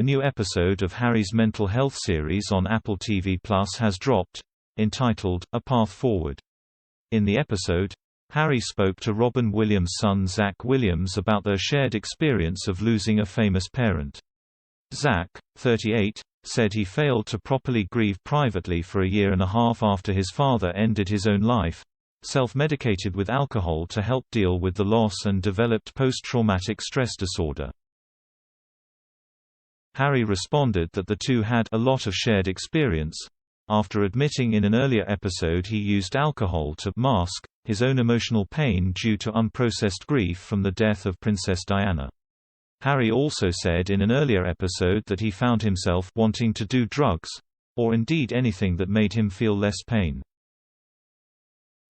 A new episode of Harry's mental health series on Apple TV+ has dropped, entitled, A Path Forward. In the episode, Harry spoke to Robin Williams' son Zach Williams about their shared experience of losing a famous parent. Zach, 38, said he failed to properly grieve privately for a year and a half after his father ended his own life, self-medicated with alcohol to help deal with the loss, and developed post-traumatic stress disorder. Harry responded that the two had a lot of shared experience, after admitting in an earlier episode he used alcohol to mask his own emotional pain due to unprocessed grief from the death of Princess Diana. Harry also said in an earlier episode that he found himself wanting to do drugs, or indeed anything that made him feel less pain.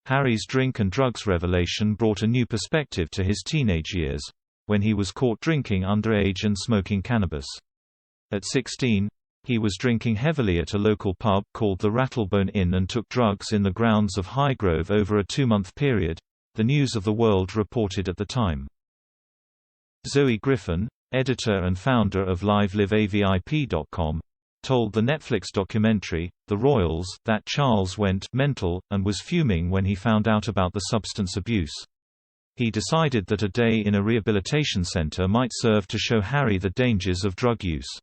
Harry's drink and drugs revelation brought a new perspective to his teenage years, when he was caught drinking underage and smoking cannabis. At 16, he was drinking heavily at a local pub called the Rattlebone Inn and took drugs in the grounds of Highgrove over a 2-month period, the News of the World reported at the time. Zoe Griffin, editor and founder of LiveLiveAVIP.com, told the Netflix documentary, The Royals, that Charles went mental and was fuming when he found out about the substance abuse. He decided that a day in a rehabilitation center might serve to show Harry the dangers of drug use.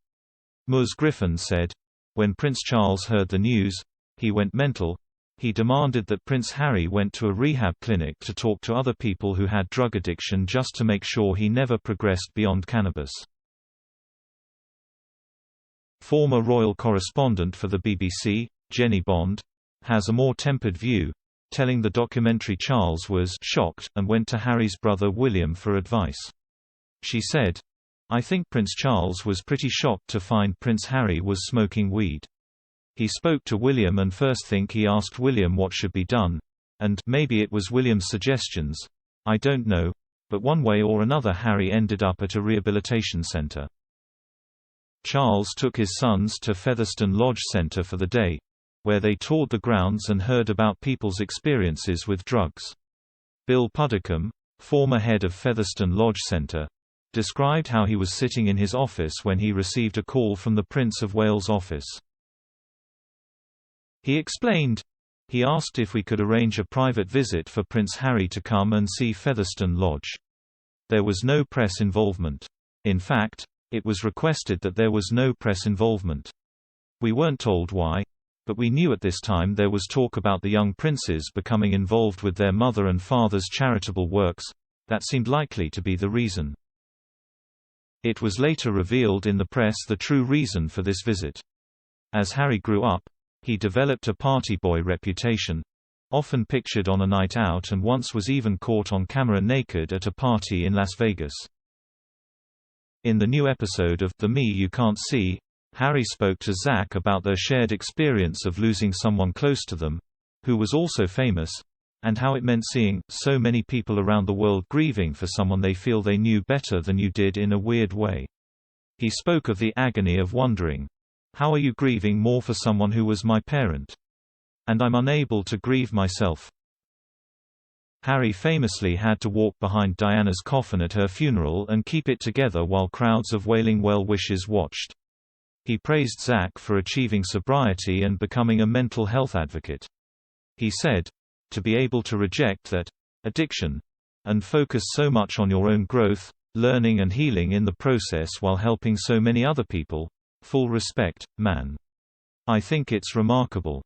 Ms. Griffin said, "When Prince Charles heard the news, he went mental. He demanded that Prince Harry went to a rehab clinic to talk to other people who had drug addiction just to make sure he never progressed beyond cannabis." Former royal correspondent for the BBC, Jenny Bond, has a more tempered view, telling the documentary Charles was shocked and went to Harry's brother William for advice. She said, "I think Prince Charles was pretty shocked to find Prince Harry was smoking weed. He spoke to William and first think he asked William what should be done, and maybe it was William's suggestions, I don't know, but one way or another Harry ended up at a rehabilitation center." Charles took his sons to Featherstone Lodge Center for the day, where they toured the grounds and heard about people's experiences with drugs. Bill Puddicombe, former head of Featherstone Lodge Center, described how he was sitting in his office when he received a call from the Prince of Wales' office. He explained, "He asked if we could arrange a private visit for Prince Harry to come and see Featherstone Lodge. There was no press involvement. In fact, it was requested that there was no press involvement. We weren't told why, but we knew at this time there was talk about the young princes becoming involved with their mother and father's charitable works. That seemed likely to be the reason." It was later revealed in the press the true reason for this visit. As Harry grew up, he developed a party boy reputation, often pictured on a night out, and once was even caught on camera naked at a party in Las Vegas. In the new episode of The Me You Can't See, Harry spoke to Zach about their shared experience of losing someone close to them, who was also famous, and how it meant seeing so many people around the world grieving for someone they feel they knew better than you did in a weird way. He spoke of the agony of wondering, "How are you grieving more for someone who was my parent? And I'm unable to grieve myself." Harry famously had to walk behind Diana's coffin at her funeral and keep it together while crowds of wailing well-wishes watched. He praised Zach for achieving sobriety and becoming a mental health advocate. He said, "To be able to reject that addiction and focus so much on your own growth, learning and healing in the process while helping so many other people, full respect, man. I think it's remarkable."